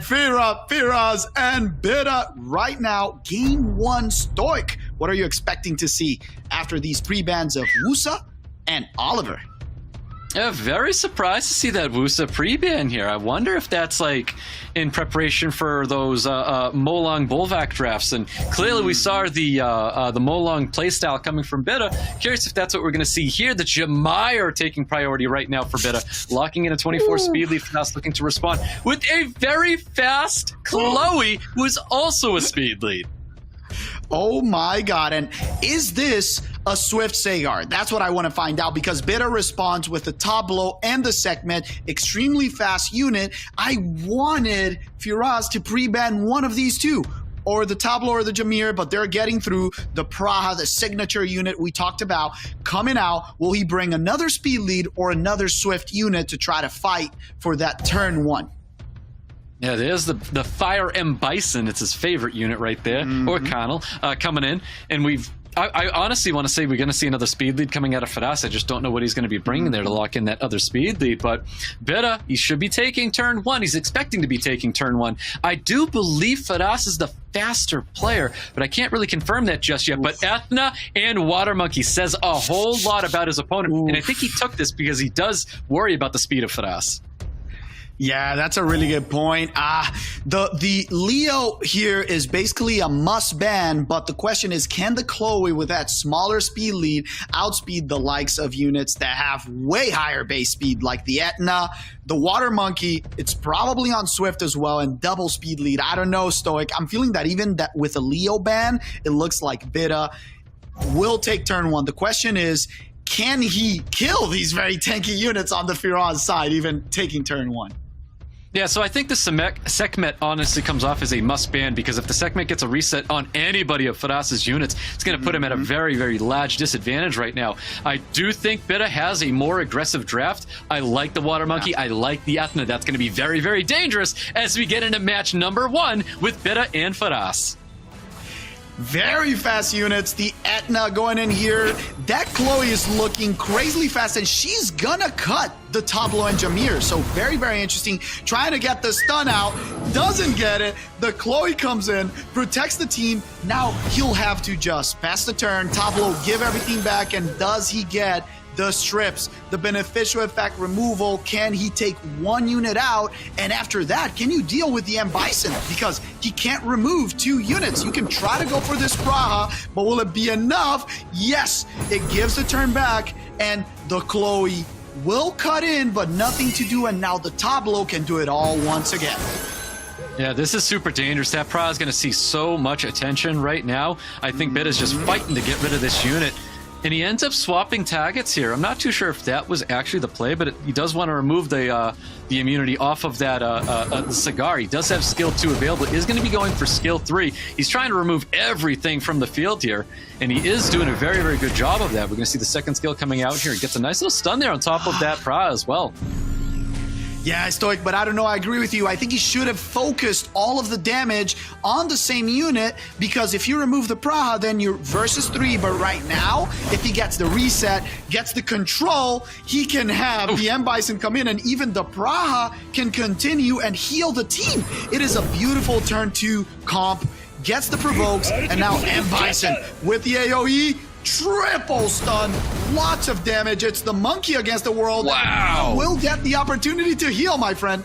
FIRAS, and BITTA right now. Game 1 Stoic. What are you expecting to see after these pre-bans of Wusa and Oliver? Yeah, very surprised to see that Wusa pre-ban here. I wonder if that's like in preparation for those Molong Bolvac drafts. And clearly we saw the Molong playstyle coming from BITTA. Curious if that's what we're going to see here. The Jamire taking priority right now for BITTA, locking in a 24 speed lead. FIRAS looking to respond with a very fast Chloe, who is also a speed lead. Oh my god, and is this a Swift Sagar? That's what I want to find out, because BITTA responds with the Tableau and the Sekhmet, extremely fast unit. I wanted FIRAS to pre-ban one of these two, or the Tableau or the Jamir, but they're getting through. The Praha, the signature unit we talked about, coming out. Will he bring another speed lead or another Swift unit to try to fight for that turn 1? Yeah, there's the Fire M Bison. It's his favorite unit right there, or Connell, coming in. And I honestly want to say we're going to see another speed lead coming out of FIRAS. I just don't know what he's going to be bringing there to lock in that other speed lead. But BITTA, he should be taking turn 1. He's expecting to be taking turn 1. I do believe FIRAS is the faster player, but I can't really confirm that just yet. But Ethna and Water Monkey says a whole lot about his opponent. And I think he took this because he does worry about the speed of FIRAS. Yeah, that's a really good point. The Leo here is basically a must ban, but the question is, can the Chloe with that smaller speed lead outspeed the likes of units that have way higher base speed, like the Etna, the Water Monkey? It's probably on Swift as well, and double speed lead. I don't know, Stoic. I'm feeling that even that with a Leo ban, it looks like BITTA will take turn 1. The question is, can he kill these very tanky units on the FIRAS side, even taking turn 1? Yeah, so I think the Sekhmet honestly comes off as a must ban, because if the Sekhmet gets a reset on anybody of FIRAS's units, it's going to put him at a very, very large disadvantage right now. I do think BITTA has a more aggressive draft. I like the Water Monkey. I like the Ethna. That's going to be very, very dangerous as we get into match number 1 with BITTA and FIRAS. Very fast units. The Etna going in here. That Chloe is looking crazily fast, and she's gonna cut the Tableau and Jamir. So very, very interesting. Trying to get the stun out. Doesn't get it. The Chloe comes in, protects the team. Now he'll have to just pass the turn. Tableau give everything back, and does he get the strips, the beneficial effect removal? Can he take one unit out? And after that, can you deal with the M Bison? Because he can't remove 2 units. You can try to go for this Praha, but will it be enough? Yes, it gives the turn back, and the Chloe will cut in, but nothing to do, and now the Tableau can do it all once again. Yeah, this is super dangerous. That Praha is going to see so much attention right now. I think BITTA's just fighting to get rid of this unit. And he ends up swapping targets here. I'm not too sure if that was actually the play, but he does want to remove the immunity off of that the Cigar. He does have skill 2 available. Is going to be going for skill 3. He's trying to remove everything from the field here, and he is doing a very, very good job of that. We're going to see the second skill coming out here. He gets a nice little stun there on top of that Praha as well. Yeah, Stoic, but I don't know. I agree with you. I think he should have focused all of the damage on the same unit, because if you remove the Praha, then you're versus 3. But right now, if he gets the reset, gets the control, he can have the M Bison come in, and even the Praha can continue and heal the team. It is a beautiful turn 2 comp. Gets the provokes, and now M Bison with the AoE. Triple stun, lots of damage. It's the monkey against the world. Wow. Will get the opportunity to heal, my friend.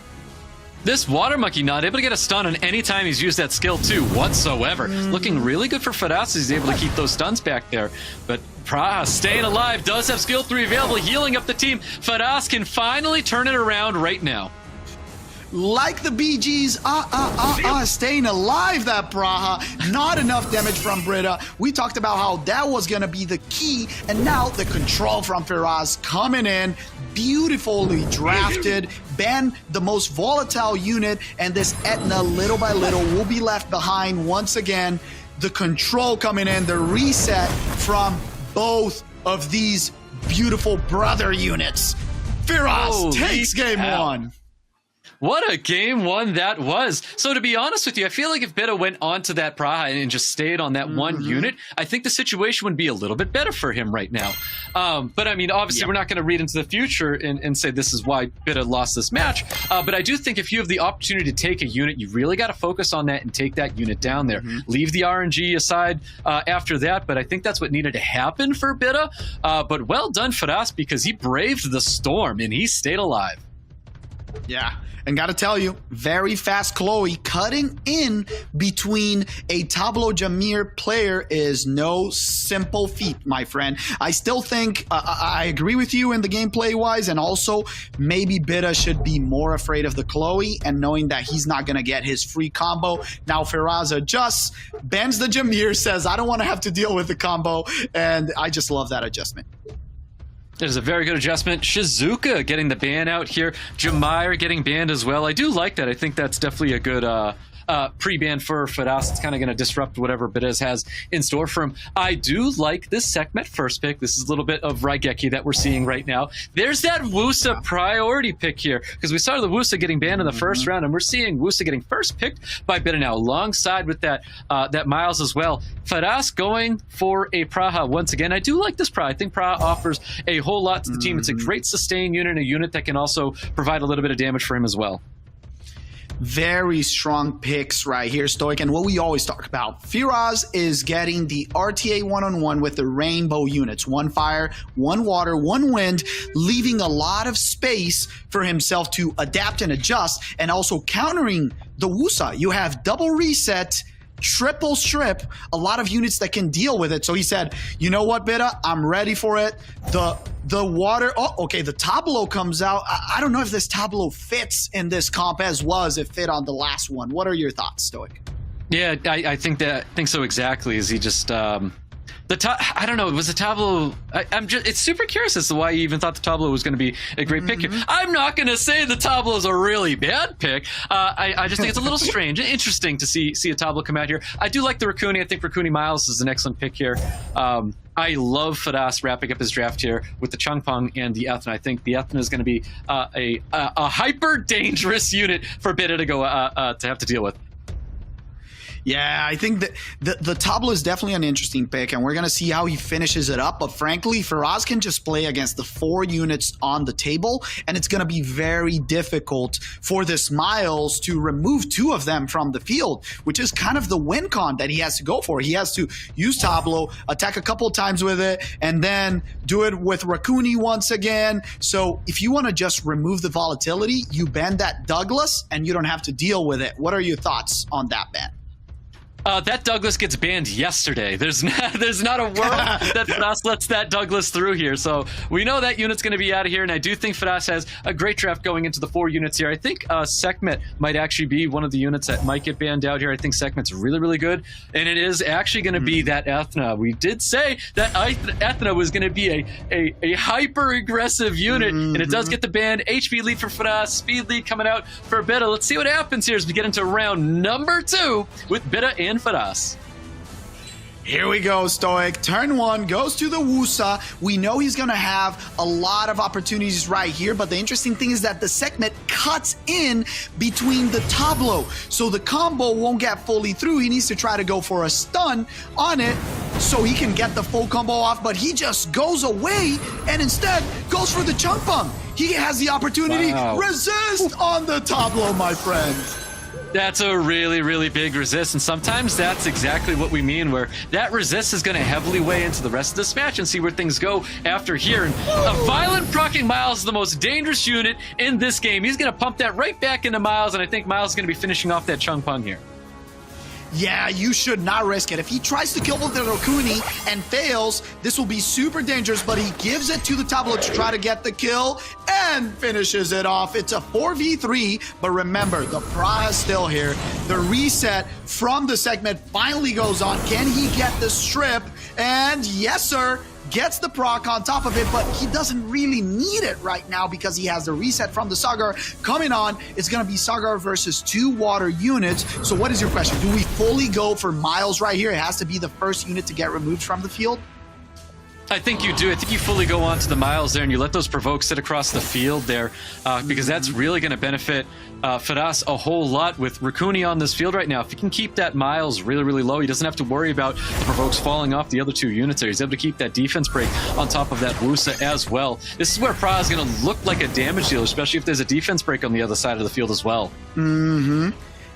This Water Monkey not able to get a stun on any time he's used that skill 2 whatsoever. Looking really good for FIRAS. He's able to keep those stuns back there. But Praha staying alive, does have skill 3 available, healing up the team. FIRAS can finally turn it around right now. Like the BGs, staying alive, that Praha. Not enough damage from BITTA. We talked about how that was going to be the key, and now the control from FIRAS coming in. Beautifully drafted. Ban the most volatile unit, and this Etna, little by little, will be left behind once again. The control coming in, the reset from both of these beautiful brother units. FIRAS takes game 1. What a game one that was. So to be honest with you, I feel like if BITTA went onto that Praha and just stayed on that one unit, I think the situation would be a little bit better for him right now. But I mean, obviously, we're not going to read into the future and say this is why BITTA lost this match. But I do think if you have the opportunity to take a unit, you really got to focus on that and take that unit down there. Leave the RNG aside after that, but I think that's what needed to happen for BITTA. But well done, FIRAS, because he braved the storm and he stayed alive. Yeah, and gotta tell you, very fast Chloe cutting in between a Tableau Jameer player is no simple feat, my friend. I still think, I agree with you in the gameplay-wise, and also maybe BITTA should be more afraid of the Chloe and knowing that he's not gonna get his free combo. Now FIRAS adjusts, bans the Jameer, says, I don't wanna have to deal with the combo, and I just love that adjustment. There's a very good adjustment. Shizuka getting the ban out here. Jameer getting banned as well. I do like that. I think that's definitely a good pre-ban for FIRAS. It's kind of going to disrupt whatever BITTA has in store for him. I do like this Sekhmet first pick. This is a little bit of Raigeki that we're seeing right now. There's that Wusa priority pick here, because we saw the Wusa getting banned in the first round, and we're seeing Wusa getting first picked by BITTA now, alongside with that that Miles as well. FIRAS going for a Praha once again. I do like this Praha. I think Praha offers a whole lot to the team. It's a great sustain unit, a unit that can also provide a little bit of damage for him as well. Very strong picks right here, Stoic. And what we always talk about, FIRAS is getting the RTA one-on-one with the rainbow units. 1 fire, 1 water, 1 wind, leaving a lot of space for himself to adapt and adjust, and also countering the Wusa. You have double reset, triple strip, a lot of units that can deal with it. So he said, you know what, BITTA, I'm ready for it. The water, oh, okay, the Tableau comes out. I don't know if this Tableau fits in this comp as well as it fit on the last one. What are your thoughts, Stoic? Yeah, I think so exactly. Is he just I don't know. Was the Tableau? It's super curious as to why you even thought the Tableau was going to be a great pick here. I'm not going to say the Tableau is a really bad pick. I just think it's a little strange, interesting to see a Tableau come out here. I do like the Raccoon. I think Raccoon Miles is an excellent pick here. I love FIRAS wrapping up his draft here with the Changpeng and the Ethna. I think the Ethna is going to be a hyper dangerous unit for BITTA to go to have to deal with. Yeah, I think that the Tableau is definitely an interesting pick, and we're going to see how he finishes it up. But frankly, FIRAS can just play against the 4 units on the table, and it's going to be very difficult for this Miles to remove 2 of them from the field, which is kind of the win con that he has to go for. He has to use Tableau, attack a couple of times with it, and then do it with Raccoon once again. So if you want to just remove the volatility, you ban that Douglas, and you don't have to deal with it. What are your thoughts on that ban? That Douglas gets banned yesterday. There's not a world that FIRAS lets that Douglas through here. So we know that unit's going to be out of here, and I do think FIRAS has a great draft going into the 4 units here. I think Sekhmet might actually be one of the units that might get banned out here. I think Sekhmet's really, really good, and it is actually going to be that Ethna. We did say that Ethna was going to be a hyper-aggressive unit, and it does get the ban. HP lead for FIRAS, speed lead coming out for BITTA. Let's see what happens here as we get into round number 2 with BITTA and FIRAS. Here we go, Stoic. Turn 1 goes to the Wusa. We know he's going to have a lot of opportunities right here, but the interesting thing is that the Sekhmet cuts in between the Tableau, so the combo won't get fully through. He needs to try to go for a stun on it so he can get the full combo off, but he just goes away and instead goes for the Changpeng. He has the opportunity. Resist on the Tableau, my friend. That's a really, really big resist, and sometimes that's exactly what we mean, where that resist is going to heavily weigh into the rest of this match and see where things go after here. And a violent proccing Miles is the most dangerous unit in this game. He's going to pump that right back into Miles, and I think Miles is going to be finishing off that Changpeng here. Yeah, you should not risk it. If he tries to kill the Rokuni and fails, this will be super dangerous, but he gives it to the Tableau to try to get the kill and finishes it off. It's a 4v3, but remember, the Praha is still here. The reset from the Sekhmet finally goes on. Can he get the strip? And yes, sir. Gets the proc on top of it, but he doesn't really need it right now because he has the reset from the Sagar coming on. It's going to be Sagar versus 2 water units. So what is your question? Do we fully go for Miles right here? It has to be the first unit to get removed from the field? I think you do. I think you fully go on to the miles there and you let those provokes sit across the field there because that's really going to benefit FIRAS a whole lot with Rune on this field right now. If he can keep that miles really, really low, he doesn't have to worry about the provokes falling off the other two units there. He's able to keep that defense break on top of that WUSA as well. This is where Pra is going to look like a damage dealer, especially if there's a defense break on the other side of the field as well.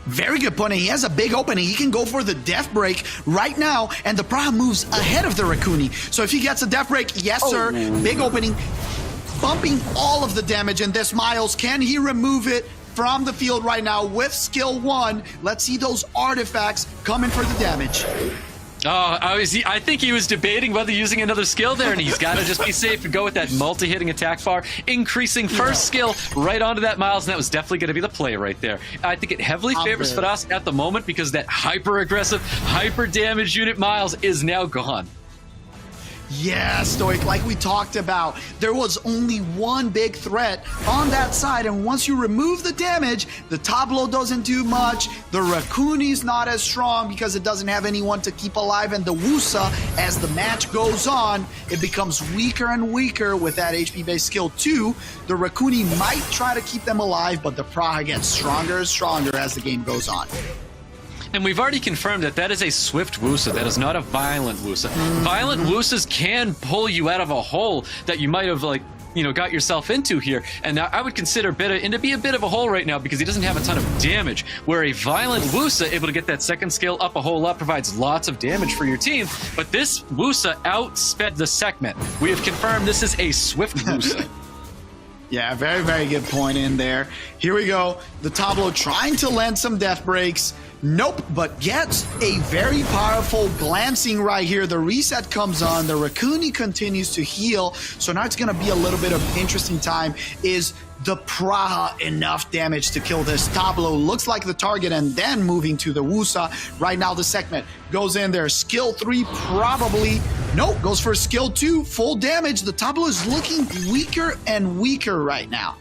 Very good point. He has a big opening. He can go for the death break right now, and the Praha moves ahead of the Rune. So if he gets a death break, yes, sir, big opening, bumping all of the damage in this miles. Can he remove it from the field right now with skill 1? Let's see those artifacts coming for the damage. Oh, I think he was debating whether using another skill there, and he's got to just be safe and go with that multi-hitting attack bar, increasing first skill right onto that miles, and that was definitely going to be the play right there. I think it heavily favors FIRAS at the moment because that hyper-aggressive, hyper-damage unit miles is now gone. Yeah, Stoic, like we talked about, there was only one big threat on that side, and once you remove the damage, the tableau doesn't do much, the Rakune's not as strong because it doesn't have anyone to keep alive, and the WUSA, as the match goes on, it becomes weaker and weaker with that HP-based skill 2. The Rune might try to keep them alive, but the Praha gets stronger and stronger as the game goes on. And we've already confirmed that that is a swift WUSA. That is not a violent WUSA. Violent WUSAs can pull you out of a hole that you might have, like, you know, got yourself into here. And I would consider BITTA to be a bit of a hole right now because he doesn't have a ton of damage. Where a violent WUSA, able to get that second skill up a whole lot, provides lots of damage for your team. But this WUSA outsped the segment. We have confirmed this is a swift WUSA. Yeah, very, very good point in there. Here we go. The tableau trying to land some death breaks. Nope, but gets a very powerful glancing right here. The reset comes on. The Rune continues to heal. So now it's going to be a little bit of interesting time. Is the Praha enough damage to kill this tableau? Looks like the target, and then moving to the WUSA. Right now the segment goes in there. Skill 3 probably. Nope, goes for skill 2. Full damage. The tableau is looking weaker and weaker right now.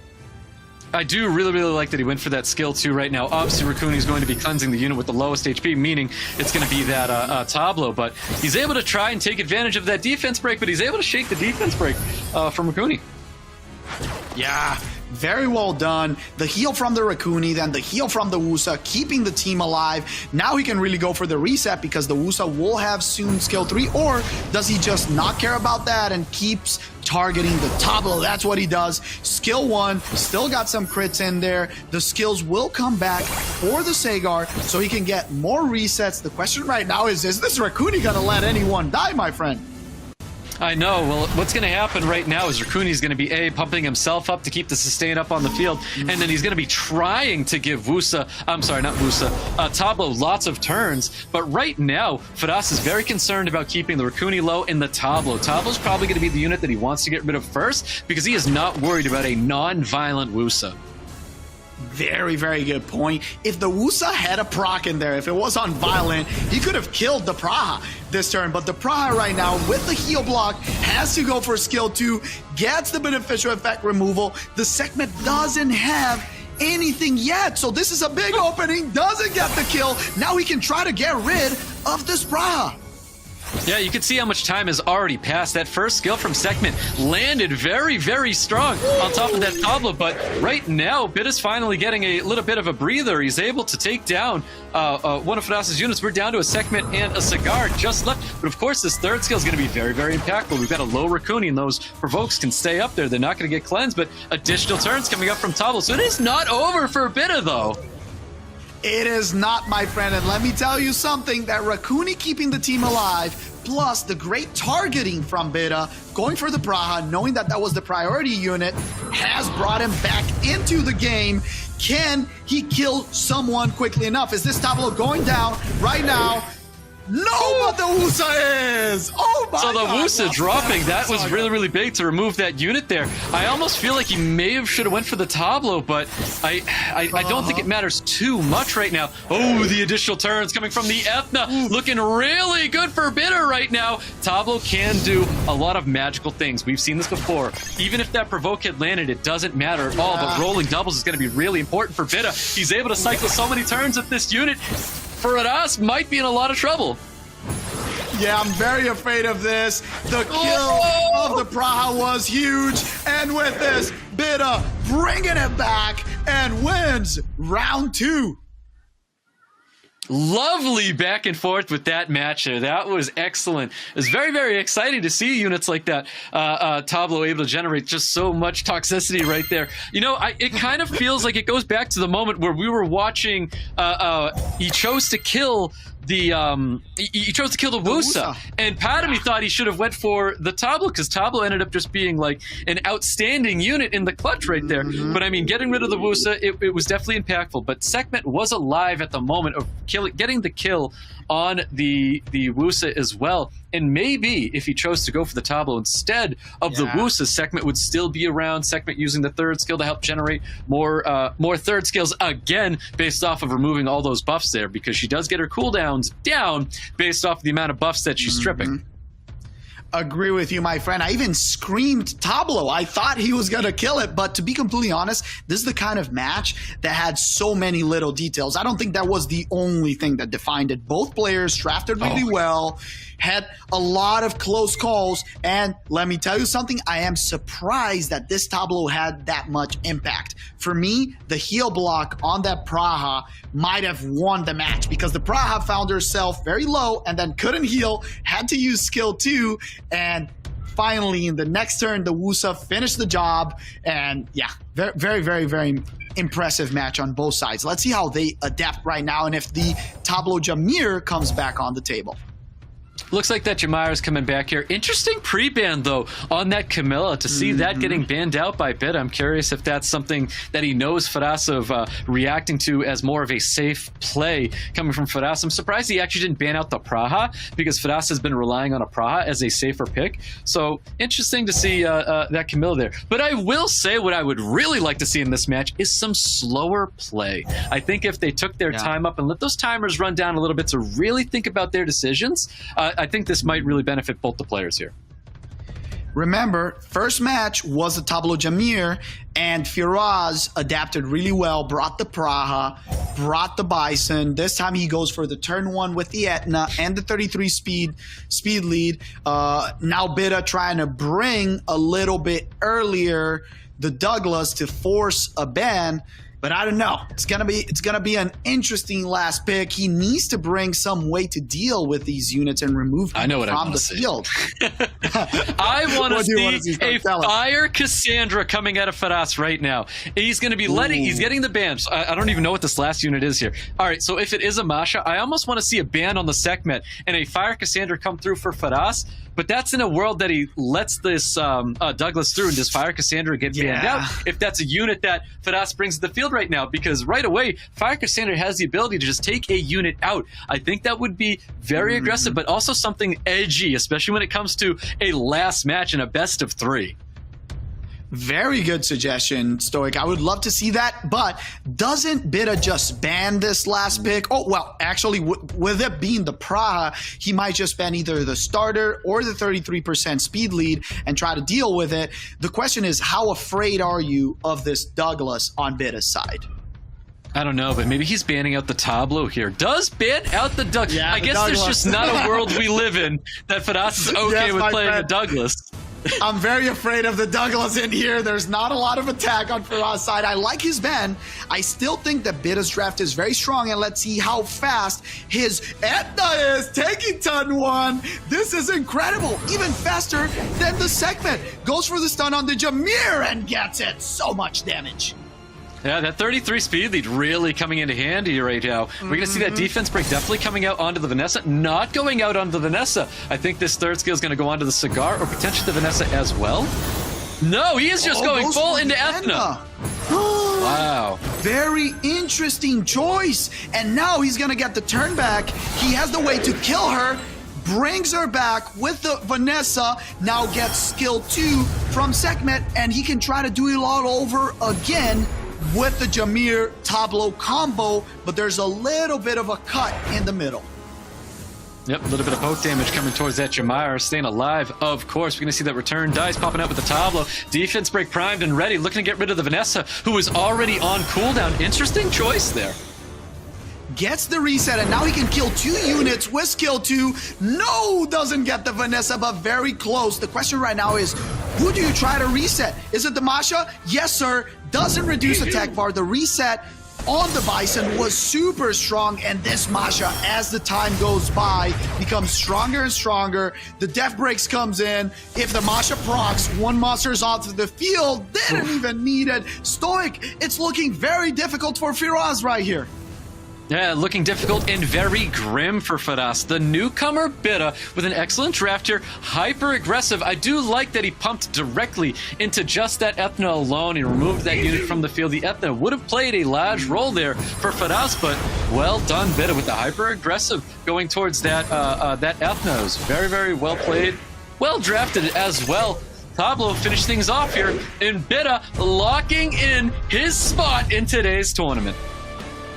I do really, really like that he went for that skill 2 right now. Obviously, Rune is going to be cleansing the unit with the lowest HP, meaning it's going to be that tableau. But he's able to try and take advantage of that defense break, but he's able to shake the defense break from Rune. Yeah, very well done. The heal from the Rune, then the heal from the WUSA, keeping the team alive. Now he can really go for the reset because the WUSA will have soon skill 3, or does he just not care about that and keeps targeting the tableau? That's what he does. Skill 1, still got some crits in there. The skills will come back for the Sagar so he can get more resets. The question right now is this Rune gonna let anyone die, my friend? I know. Well, what's going to happen right now is Rune is going to be pumping himself up to keep the sustain up on the field, and then he's going to be trying to give Tableau lots of turns. But right now, FIRAS is very concerned about keeping the Rune low in the Tableau. Tableau's probably going to be the unit that he wants to get rid of first because he is not worried about a non-violent WUSA. Very, very good point. If the WUSA had a proc in there, if it was on violent, he could have killed the Praha this turn. But the Praha right now, with the heal block, has to go for skill 2, gets the beneficial effect removal. The segment doesn't have anything yet, so this is a big opening, doesn't get the kill. Now he can try to get rid of this Praha. Yeah, you can see how much time has already passed. That first skill from Segment landed very, very strong on top of that Tableau, but right now, BITTA's finally getting a little bit of a breather. He's able to take down one of FIRAS' units. We're down to a Segment and a Cigar just left, but of course, this third skill is going to be very, very impactful. We've got a low Rune, and those provokes can stay up there. They're not going to get cleansed, but additional turns coming up from Tableau, so it is not over for BITTA, though. It is not, my friend, and let me tell you something, that Rune keeping the team alive, plus the great targeting from BITTA, going for the Praha, knowing that that was the priority unit, has brought him back into the game. Can he kill someone quickly enough? Is this Tableau going down right now? No, but the WUSA is! Oh my God! So the WUSA dropping, that was really, really big to remove that unit there. I almost feel like he should have went for the Tableau, but I don't think it matters too much right now. Oh, the additional turns coming from the Ethna, looking really good for BITTA right now. Tableau can do a lot of magical things. We've seen this before. Even if that provoke had landed, it doesn't matter at all, but rolling doubles is going to be really important for BITTA. He's able to cycle so many turns with this unit. FIRAS might be in a lot of trouble. Yeah, I'm very afraid of this. The kill of the Praha was huge. And with this, BITTA bringing it back and wins round 2. Lovely back and forth with that match there. That was excellent. It was very, very exciting to see units like that. Tableau able to generate just so much toxicity right there. You know, it kind of feels like it goes back to the moment where we were watching. He chose to kill the Wusa, and part of me thought he should have went for the Tableau, because Tableau ended up just being like an outstanding unit in the clutch right there. But I mean, getting rid of the Wusa, it was definitely impactful. But Sekhmet was alive at the moment of getting the kill on the Wusa as well. And maybe if he chose to go for the Tableau instead of the Wusa, Sekhmet would still be around. Sekhmet using the third skill to help generate more third skills again, based off of removing all those buffs there, because she does get her cooldowns down based off the amount of buffs that she's stripping. Agree with you, my friend. I even screamed Tableau. I thought he was going to kill it, but to be completely honest, this is the kind of match that had so many little details. I don't think that was the only thing that defined it. Both players drafted really well, had a lot of close calls, and let me tell you something, I am surprised that this Tableau had that much impact. For me, the heal block on that Praha might have won the match, because the Praha found herself very low and then couldn't heal, had to use skill 2, and finally in the next turn the Wusa finished the job. And yeah, very, very, very impressive match on both sides. Let's see how they adapt right now, and if the Tableau Jameer comes back on the table. Looks like that Jameer's coming back here. Interesting pre-ban, though, on that Camilla. To see that getting banned out by BITTA, I'm curious if that's something that he knows FIRAS of reacting to as more of a safe play coming from FIRAS. I'm surprised he actually didn't ban out the Praha, because FIRAS has been relying on a Praha as a safer pick. So interesting to see that Camilla there. But I will say what I would really like to see in this match is some slower play. I think if they took their time up and let those timers run down a little bit to really think about their decisions, I think this might really benefit both the players here. Remember, first match was the Tableau Jameer, and FIRAS adapted really well, brought the Praha, brought the Bison. This time he goes for the turn 1 with the Etna and the 33 speed lead. Now BITTA trying to bring a little bit earlier the Douglas to force a ban. But I don't know. It's gonna be an interesting last pick. He needs to bring some way to deal with these units and remove them from the field. I want to see a Fire Cassandra coming out of FIRAS right now. He's going to be he's getting the ban. So I don't even know what this last unit is here. All right, so if it is a Masha, I almost want to see a ban on the Sekhmet and a Fire Cassandra come through for FIRAS. But that's in a world that he lets this Douglas through, and does Fire Cassandra get banned out if that's a unit that FIRAS brings to the field right now? Because right away, Fire Cassandra has the ability to just take a unit out. I think that would be very aggressive, but also something edgy, especially when it comes to a last match in a best of 3. Very good suggestion, Stoic. I would love to see that, but doesn't BITTA just ban this last pick? Oh, well, actually, with it being the Praha, he might just ban either the starter or the 33% speed lead and try to deal with it. The question is, how afraid are you of this Douglas on BITTA's side? I don't know, but maybe he's banning out the Tableau here. Does ban out the Douglas? I guess there's just not a world we live in that FIRAS is okay with playing a Douglas. I'm very afraid of the Douglas in here. There's not a lot of attack on FIRAS' side. I like his ban. I still think that BITTA's draft is very strong, and let's see how fast his Etna is taking turn 1. This is incredible. Even faster than the Sekhmet. Goes for the stun on the Jameer and gets it. So much damage. Yeah, that 33 speed lead really coming into handy right now. We're going to see that defense break definitely coming out onto the Vanessa, not going out onto the Vanessa. I think this third skill is going to go onto the Cigar or potentially the Vanessa as well. No, he is just going full into Ethna. Wow. Very interesting choice. And now he's going to get the turn back. He has the way to kill her. Brings her back with the Vanessa, now gets skill 2 from Sekhmet, and he can try to do it all over again with the Jameer Tableau combo, but there's a little bit of a cut in the middle. Yep, a little bit of poke damage coming towards that Jameer, staying alive, of course. We're going to see that return dice popping up with the Tableau. Defense break primed and ready, looking to get rid of the Vanessa, who is already on cooldown. Interesting choice there. gets the reset, and now he can kill 2 units with skill 2. No, doesn't get the Vanessa, but very close. The question right now is, who do you try to reset? Is it the Masha? Yes, sir. Doesn't reduce attack bar. The reset on the Bison was super strong, and this Masha, as the time goes by, becomes stronger and stronger. The Death Breaks comes in. If the Masha procs, 1 monster is onto the field. Didn't even need it. Stoic, it's looking very difficult for FIRAS right here. Yeah, looking difficult and very grim for FIRAS. The newcomer BITTA with an excellent draft here, hyper aggressive. I do like that he pumped directly into just that Ethna alone. He removed that unit from the field. The Ethna would have played a large role there for FIRAS, but well done BITTA with the hyper aggressive going towards that that Ethna. It was very, very well played, well drafted as well. Tablo finished things off here, and BITTA locking in his spot in today's tournament.